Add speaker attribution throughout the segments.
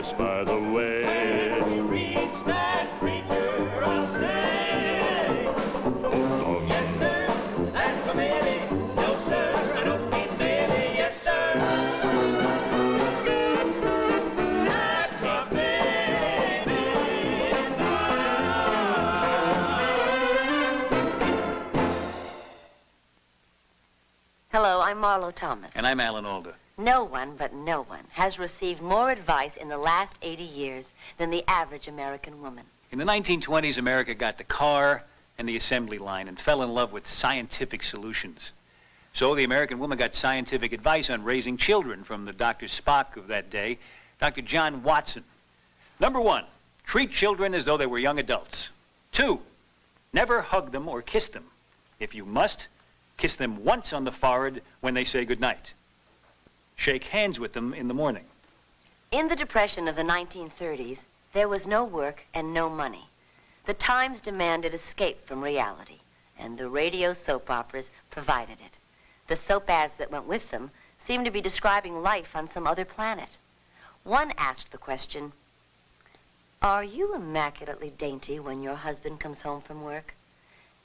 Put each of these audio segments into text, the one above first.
Speaker 1: dance by the way.
Speaker 2: When you reach that preacher, I'll say, yes, sir, that's my baby. No, sir, I don't mean baby. Yes, sir, that's my baby.
Speaker 3: Hello, I'm Marlo Thomas.
Speaker 4: And I'm Alda.
Speaker 3: No one, but no one, has received more advice in the last 80 years than the average American woman.
Speaker 4: In the 1920s, America got the car and the assembly line and fell in love with scientific solutions. So the American woman got scientific advice on raising children from the Dr. Spock of that day, Dr. John Watson. Number 1, treat children as though they were young adults. 2, never hug them or kiss them. If you must, kiss them once on the forehead when they say goodnight. Shake hands with them in the morning.
Speaker 3: In the Depression of the 1930s, there was no work and no money. The Times demanded escape from reality, and the radio soap operas provided it. The soap ads that went with them seemed to be describing life on some other planet. One asked the question, "Are you immaculately dainty when your husband comes home from work?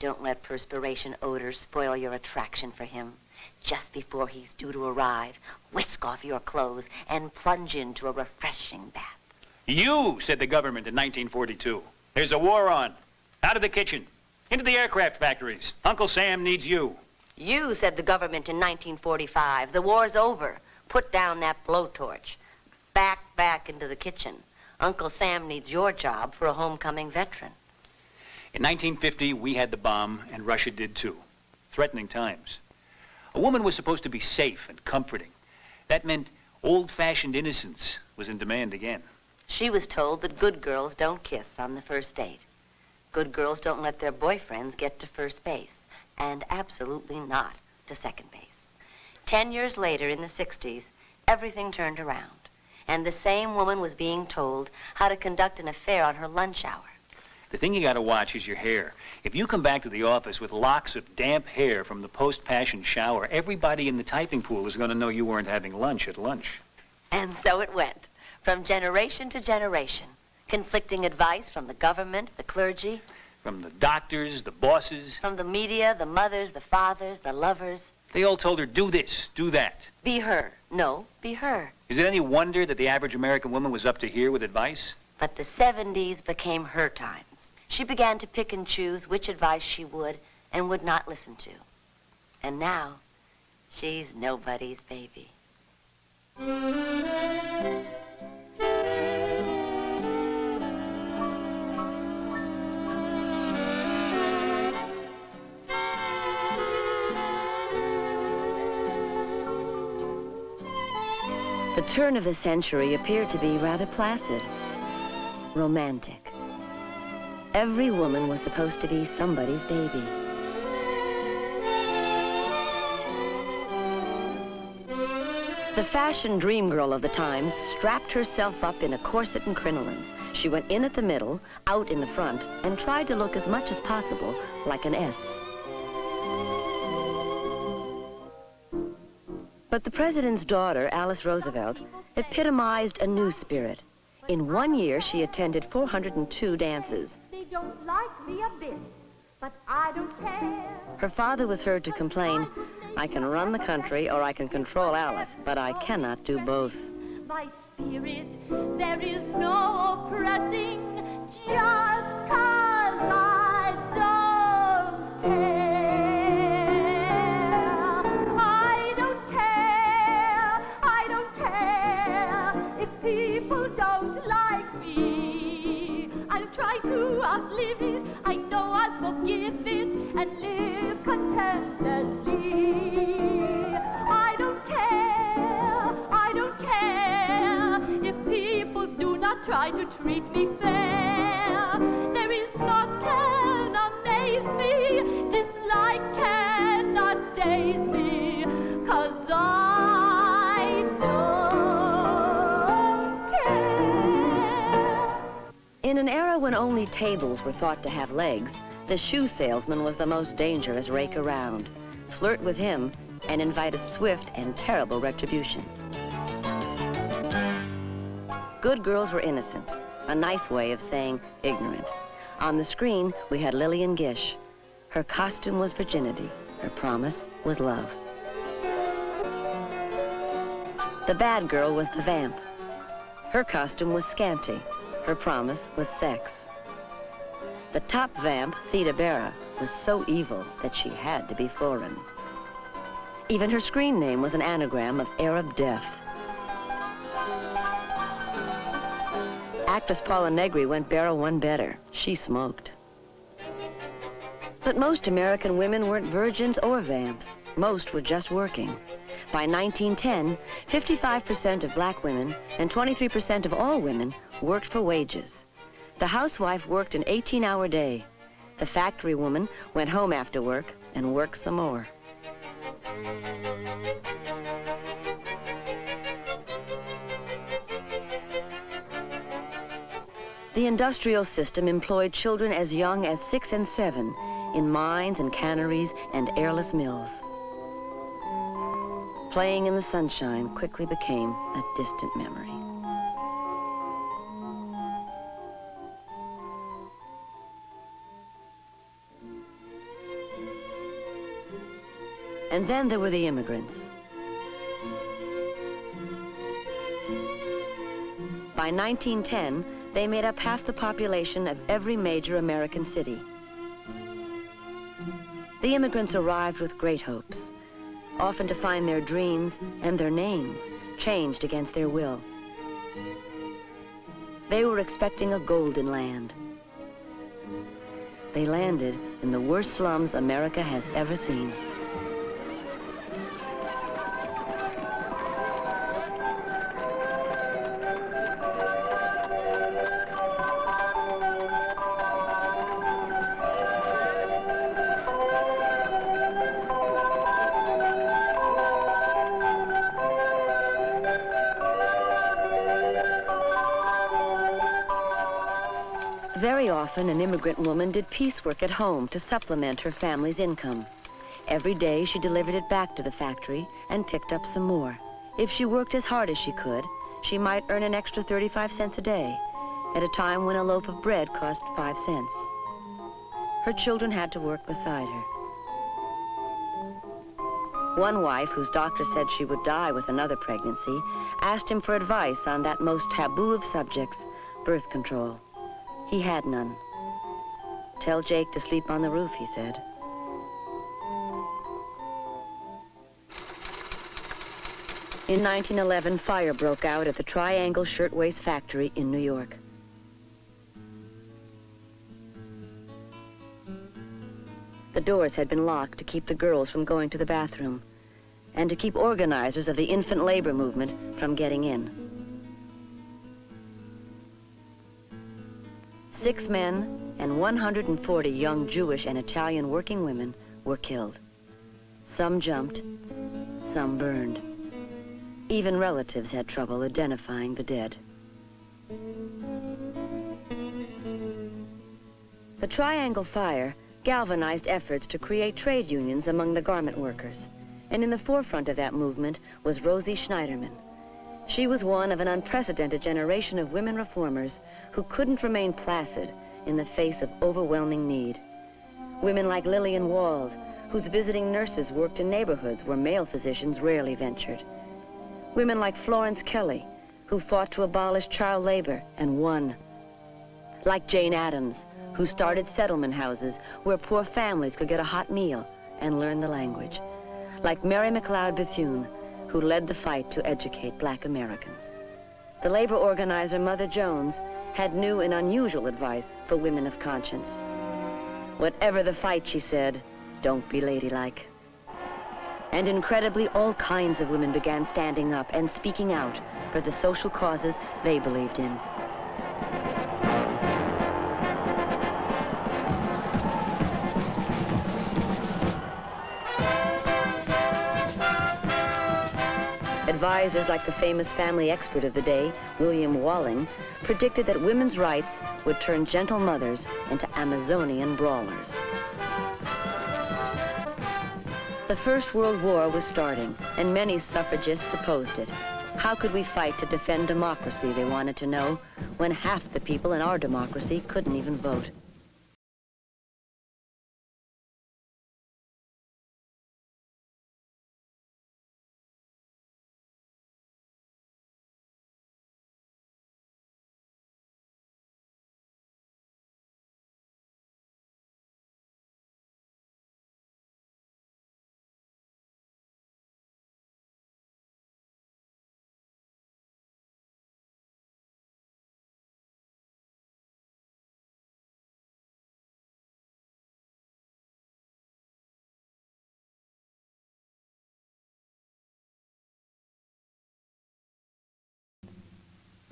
Speaker 3: Don't let perspiration odors spoil your attraction for him. Just before he's due to arrive, whisk off your clothes and plunge into a refreshing bath."
Speaker 4: You, said the government in 1942. There's a war on. Out of the kitchen. Into the aircraft factories. Uncle Sam needs you.
Speaker 3: You, said the government in 1945. The war's over. Put down that blowtorch. Back into the kitchen. Uncle Sam needs your job for a homecoming veteran.
Speaker 4: In 1950, we had the bomb, and Russia did too. Threatening times. A woman was supposed to be safe and comforting. That meant old-fashioned innocence was in demand again.
Speaker 3: She was told that good girls don't kiss on the first date. Good girls don't let their boyfriends get to first base, and absolutely not to second base. 10 years later, in the 60s, everything turned around, and the same woman was being told how to conduct an affair on her lunch hour.
Speaker 4: The thing you gotta watch is your hair. If you come back to the office with locks of damp hair from the post-passion shower, everybody in the typing pool is gonna know you weren't having lunch at lunch.
Speaker 3: And so it went, from generation to generation. Conflicting advice from the government, the clergy.
Speaker 4: From the doctors, the bosses.
Speaker 3: From the media, the mothers, the fathers, the lovers.
Speaker 4: They all told her, do this, do that.
Speaker 3: Be her. No, be her.
Speaker 4: Is it any wonder that the average American woman was up to here with advice?
Speaker 3: But the 70s became her times. She began to pick and choose which advice she would and would not listen to. And now, she's nobody's baby. The turn of the century appeared to be rather placid, romantic. Every woman was supposed to be somebody's baby. The fashion dream girl of the times strapped herself up in a corset and crinolines. She went in at the middle, out in the front, and tried to look as much as possible like an S. But the president's daughter, Alice Roosevelt, epitomized a new spirit. In 1 year, she attended 402 dances.
Speaker 5: They don't like me a bit, but I don't care.
Speaker 3: Her father was heard to complain, "I can run the country or I can control Alice, but I cannot do both."
Speaker 5: By spirit, there is no oppressing, just 'cause I don't care. I don't care if people don't like me. I'll try to outlive it, I know I'll forgive it, and live contentedly. I don't care if people do not try to treat me fair. There is naught can amaze me, dislike cannot daze me, 'cause I don't care.
Speaker 3: In an era when only tables were thought to have legs, the shoe salesman was the most dangerous rake around. Flirt with him and invite a swift and terrible retribution. Good girls were innocent, a nice way of saying ignorant. On the screen, we had Lillian Gish. Her costume was virginity. Her promise was love. The bad girl was the vamp. Her costume was scanty. Her promise was sex. The top vamp, Theda Bara, was so evil that she had to be foreign. Even her screen name was an anagram of Arab death. Actress Paula Negri went Bara one better. She smoked. But most American women weren't virgins or vamps. Most were just working. By 1910, 55% of black women and 23% of all women worked for wages. The housewife worked an 18-hour day. The factory woman went home after work and worked some more. The industrial system employed children as young as 6 and 7 in mines and canneries and airless mills. Playing in the sunshine quickly became a distant memory. And then there were the immigrants. By 1910, they made up half the population of every major American city. The immigrants arrived with great hopes, often to find their dreams and their names changed against their will. They were expecting a golden land. They landed in the worst slums America has ever seen. Very often, an immigrant woman did piecework at home to supplement her family's income. Every day, she delivered it back to the factory and picked up some more. If she worked as hard as she could, she might earn an extra 35 cents a day, at a time when a loaf of bread cost 5 cents. Her children had to work beside her. One wife, whose doctor said she would die with another pregnancy, asked him for advice on that most taboo of subjects, birth control. He had none. "Tell Jake to sleep on the roof," he said. In 1911, fire broke out at the Triangle Shirtwaist Factory in New York. The doors had been locked to keep the girls from going to the bathroom and to keep organizers of the infant labor movement from getting in. 6 men and 140 young Jewish and Italian working women were killed. Some jumped, some burned. Even relatives had trouble identifying the dead. The Triangle Fire galvanized efforts to create trade unions among the garment workers, and in the forefront of that movement was Rosie Schneiderman. She was one of an unprecedented generation of women reformers who couldn't remain placid in the face of overwhelming need. Women like Lillian Wald, whose visiting nurses worked in neighborhoods where male physicians rarely ventured. Women like Florence Kelly, who fought to abolish child labor and won. Like Jane Addams, who started settlement houses where poor families could get a hot meal and learn the language. Like Mary McLeod Bethune, who led the fight to educate black Americans. The labor organizer Mother Jones had new and unusual advice for women of conscience. "Whatever the fight," she said, "don't be ladylike." And incredibly, all kinds of women began standing up and speaking out for the social causes they believed in. Advisors like the famous family expert of the day, William Walling, predicted that women's rights would turn gentle mothers into Amazonian brawlers. The The First World War was starting, and many suffragists opposed it. How could we fight to defend democracy, they wanted to know, when half the people in our democracy couldn't even vote?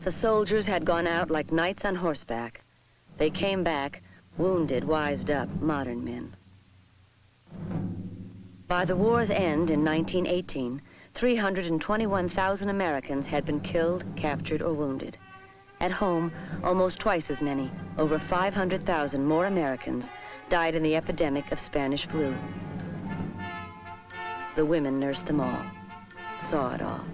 Speaker 3: The soldiers had gone out like knights on horseback. They came back, wounded, wised up, modern men. By the war's end in 1918, 321,000 Americans had been killed, captured, or wounded. At home, almost twice as many, over 500,000 more Americans, died in the epidemic of Spanish flu. The women nursed them all, saw it all.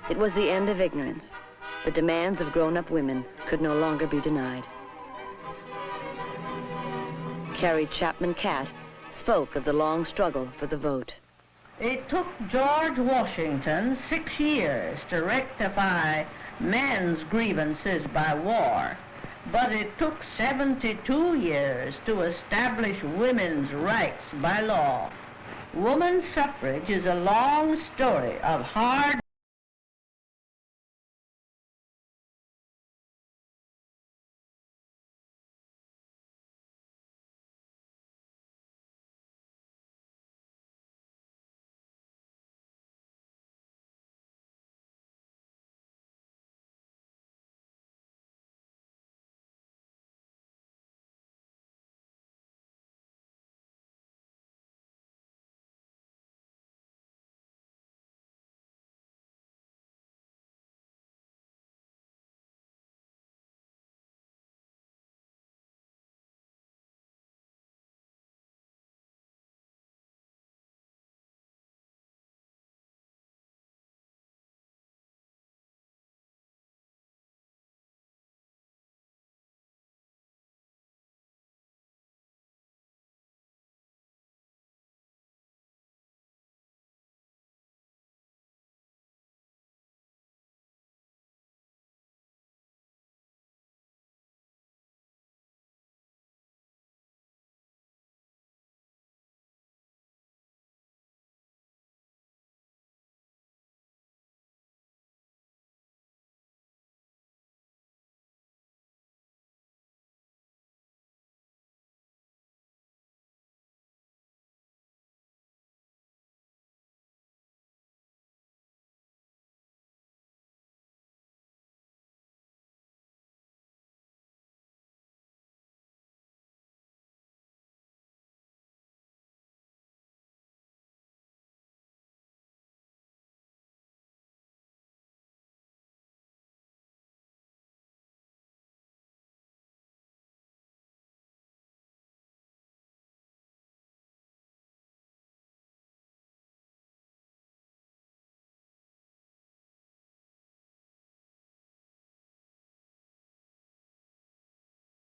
Speaker 3: It was the end of ignorance. The demands of grown-up women could no longer be denied. Carrie Chapman Catt spoke of the long struggle for the vote.
Speaker 1: It took George Washington 6 years to rectify men's grievances by war, but it took 72 years to establish women's rights by law. Women's suffrage is a long story of hard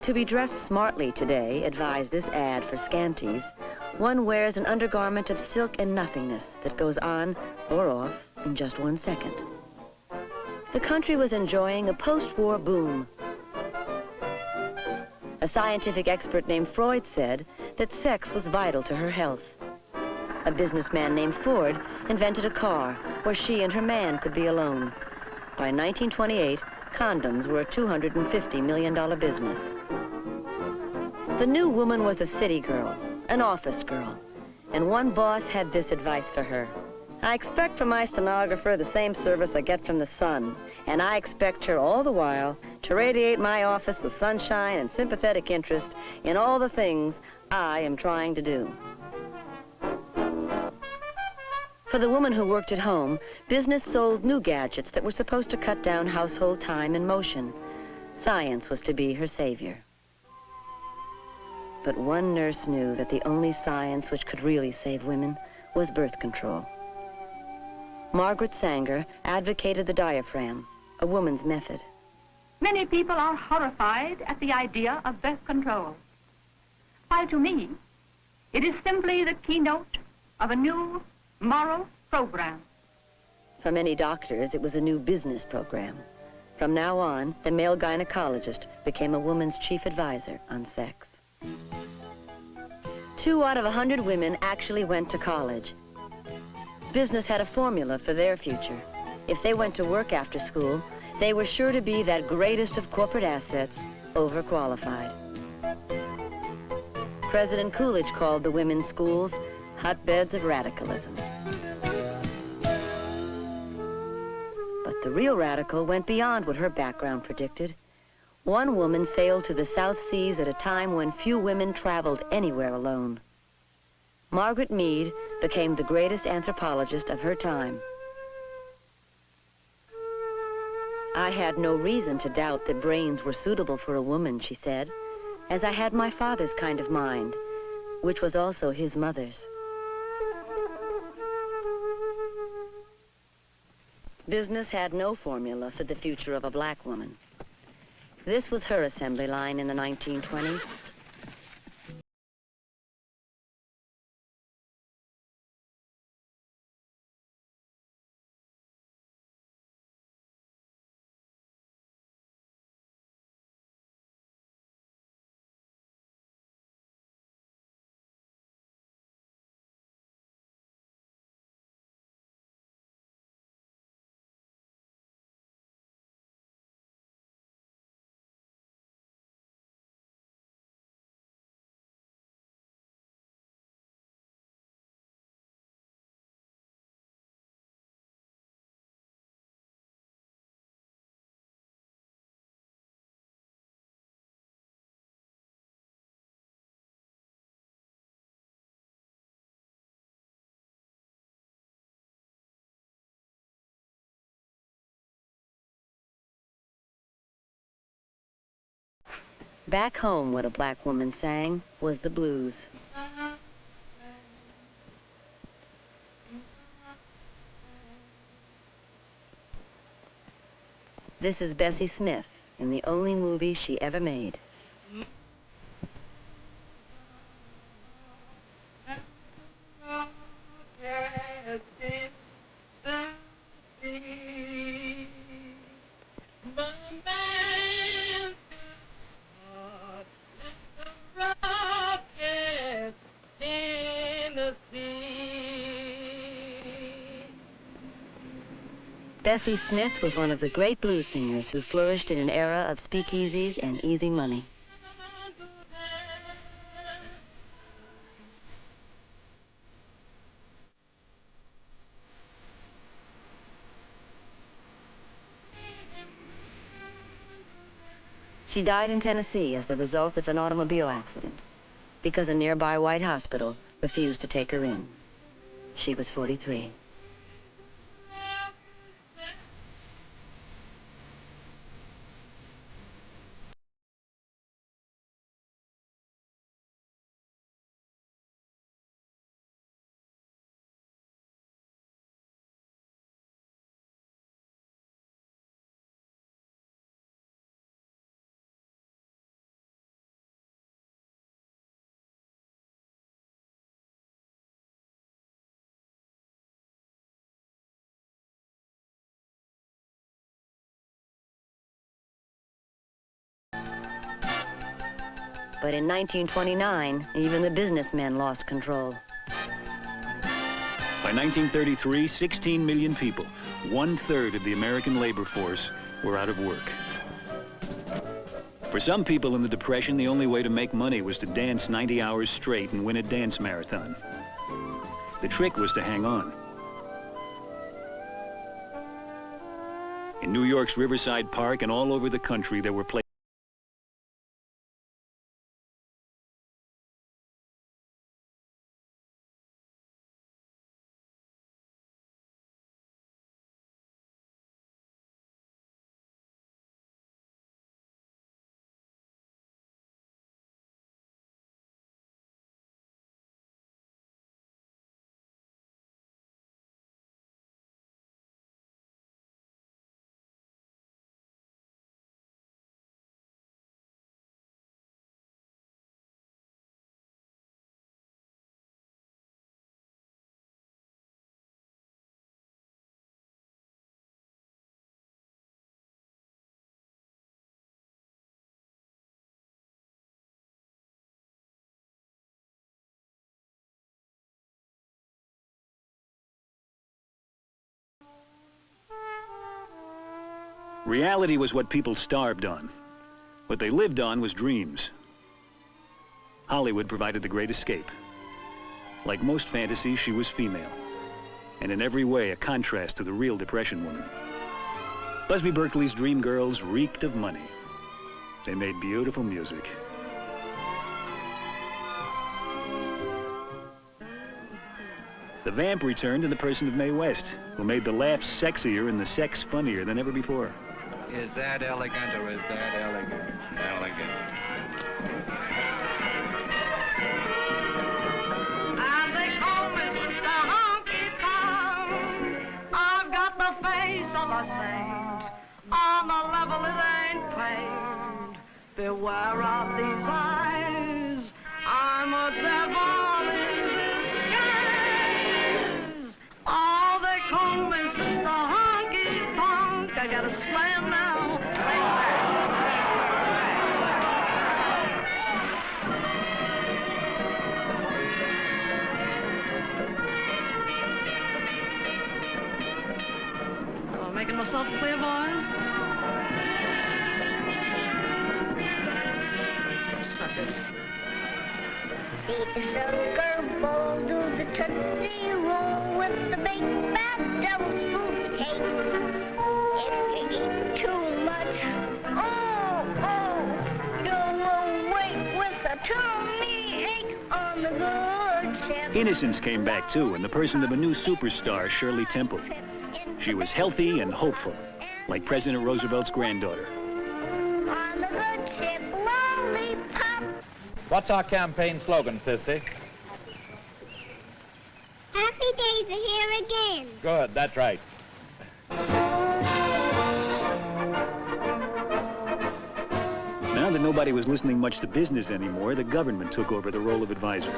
Speaker 3: To be dressed smartly today, advised this ad for Scanties, one wears an undergarment of silk and nothingness that goes on or off in just 1 second. The country was enjoying a post-war boom. A scientific expert named Freud said that sex was vital to her health. A businessman named Ford invented a car where she and her man could be alone. By 1928, condoms were a $250 million business. The new woman was a city girl, an office girl, and one boss had this advice for her. I expect from my stenographer the same service I get from the sun, and I expect her all the while to radiate my office with sunshine and sympathetic interest in all the things I am trying to do. For the woman who worked at home, business sold new gadgets that were supposed to cut down household time and motion. Science was to be her savior. But one nurse knew that the only science which could really save women was birth control. Margaret Sanger advocated the diaphragm, a woman's method.
Speaker 6: Many people are horrified at the idea of birth control, while to me, it is simply the keynote of a new moral program.
Speaker 3: For many doctors, it was a new business program. From now on, the male gynecologist became a woman's chief advisor on sex. 2 out of 100 women actually went to college. Business had a formula for their future. If they went to work after school, they were sure to be that greatest of corporate assets, overqualified. President Coolidge called the women's schools hotbeds of radicalism. But the real radical went beyond what her background predicted. One woman sailed to the South Seas at a time when few women traveled anywhere alone. Margaret Mead became the greatest anthropologist of her time. I had no reason to doubt that brains were suitable for a woman, she said, as I had my father's kind of mind, which was also his mother's. Business had no formula for the future of a black woman. This was her assembly line in the 1920s. Back home, what a black woman sang was the blues. This is Bessie Smith in the only movie she ever made. Bessie Smith was one of the great blues singers who flourished in an era of speakeasies and easy money. She died in Tennessee as the result of an automobile accident because a nearby white hospital refused to take her in. She was 43. But in 1929, even the businessmen lost control.
Speaker 4: By 1933, 16 million people, 1/3 of the American labor force, were out of work. For some people in the Depression, the only way to make money was to dance 90 hours straight and win a dance marathon. The trick was to hang on. In New York's Riverside Park and all over the country, there were places Reality was what people starved on. What they lived on was dreams. Hollywood provided the great escape. Like most fantasies, she was female, and in every way a contrast to the real Depression woman. Busby Berkeley's dream girls reeked of money. They made beautiful music. The vamp returned in the person of Mae West, who made the laughs sexier and the sex funnier than ever before.
Speaker 7: Is that elegant or is that elegant? Elegant.
Speaker 8: They call me Sister Honky Tonk. I've got the face of a saint. On the level it ain't paint. Beware of these eyes. I'm a devil in disguise. Oh, they call me Sister Honky Tonk. I gotta slam now. Making myself clear, boys? Suckers.
Speaker 9: See the sugar bowl, do the tootsie roll with the big fat devil's food cake. If you eat too much, you'll awake with a tummy ache on the good ship.
Speaker 4: Innocence came back, too, in the person of a new superstar, Shirley Temple. She was healthy and hopeful, like President Roosevelt's granddaughter.
Speaker 9: On the good ship, lollipop.
Speaker 7: What's our campaign slogan, Sissy?
Speaker 9: Happy days are here again.
Speaker 7: Good, that's right.
Speaker 4: Now that nobody was listening much to business anymore, the government took over the role of advisor,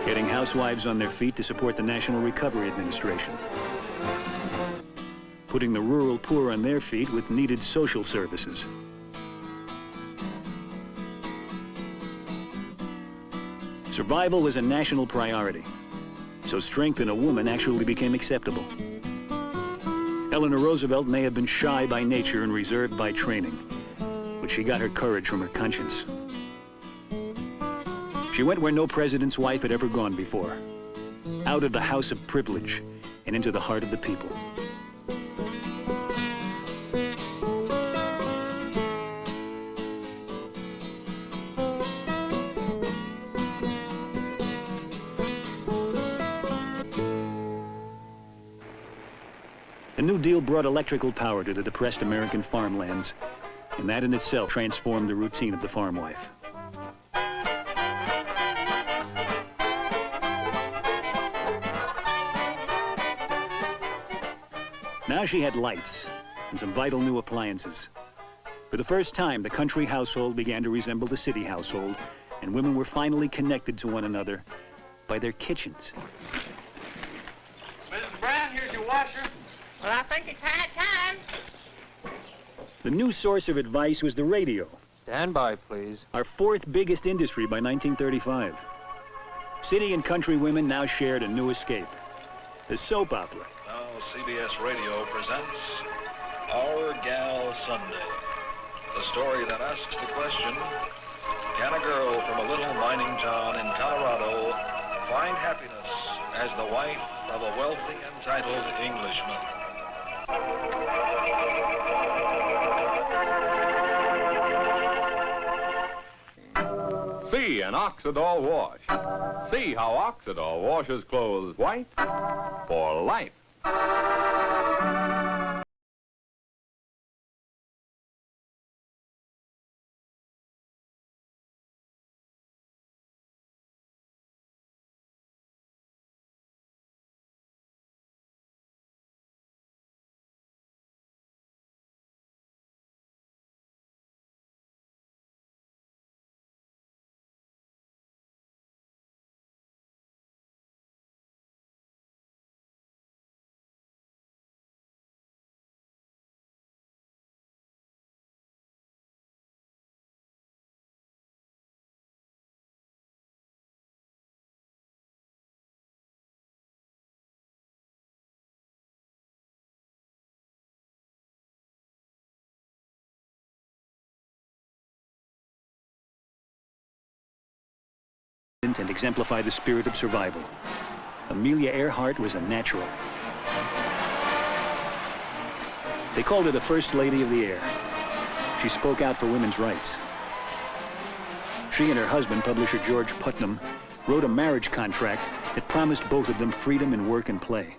Speaker 4: getting housewives on their feet to support the National Recovery Administration, putting the rural poor on their feet with needed social services. Survival was a national priority, so strength in a woman actually became acceptable. Eleanor Roosevelt may have been shy by nature and reserved by training, but she got her courage from her conscience. She went where no president's wife had ever gone before, out of the house of privilege and into the heart of the people. The New Deal brought electrical power to the depressed American farmlands, and that in itself transformed the routine of the farm wife. Now she had lights and some vital new appliances. For the first time, the country household began to resemble the city household, and women were finally connected to one another by their kitchens.
Speaker 7: Mrs. Brown, here's your washer.
Speaker 8: Well, I think it's high time.
Speaker 4: The new source of advice was the radio,
Speaker 7: Stand by, please.
Speaker 4: our fourth biggest industry by 1935. City and country women now shared a new escape, the soap opera.
Speaker 10: Now CBS Radio presents Our Gal Sunday, the story that asks the question, can a girl from a little mining town in Colorado find happiness as the wife of a wealthy and titled Englishman?
Speaker 11: See an Oxidol wash. See how Oxidol washes clothes white for life.
Speaker 4: elegant and exemplified the spirit of survival. Amelia Earhart was a natural. They called her the First Lady of the Air. She spoke out for women's rights. She and her husband, publisher George Putnam, wrote a marriage contract that promised both of them freedom in work and play.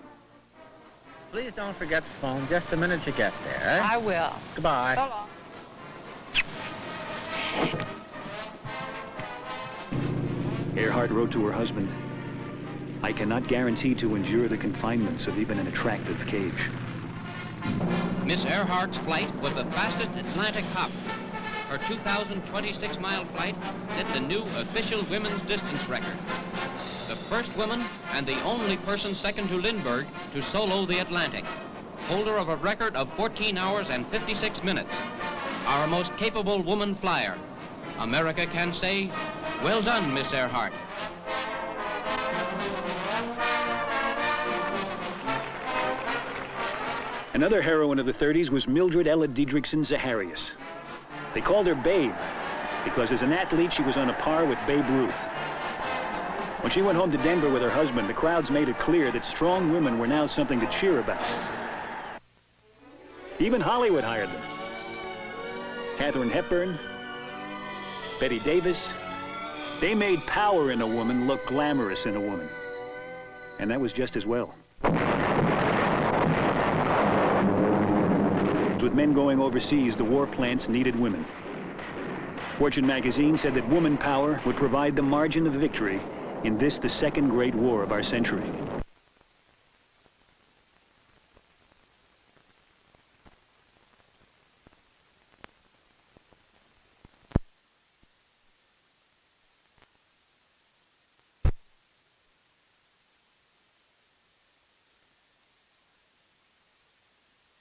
Speaker 12: Please don't forget the phone just the minute you get there, eh?
Speaker 13: I will.
Speaker 12: Goodbye.
Speaker 13: So long.
Speaker 4: Earhart wrote to her husband, "I cannot guarantee to endure the confinements of even an attractive cage."
Speaker 14: Miss Earhart's flight was the fastest Atlantic hop. Her 2,026-mile flight set the new official women's distance record. The first woman and the only person second to Lindbergh to solo the Atlantic. Holder of a record of 14 hours and 56 minutes. Our most capable woman flyer. America can say, well done, Miss Earhart.
Speaker 4: Another heroine of the 30s was Mildred Ella Diedrichson Zaharias. They called her Babe because as an athlete she was on a par with Babe Ruth. When she went home to Denver with her husband, the crowds made it clear that strong women were now something to cheer about. Even Hollywood hired them. Katharine Hepburn, Betty Davis, they made power in a woman look glamorous in a woman. And that was just as well. With men going overseas, the war plants needed women. Fortune magazine said that woman power would provide the margin of victory in this, the second great war of our century.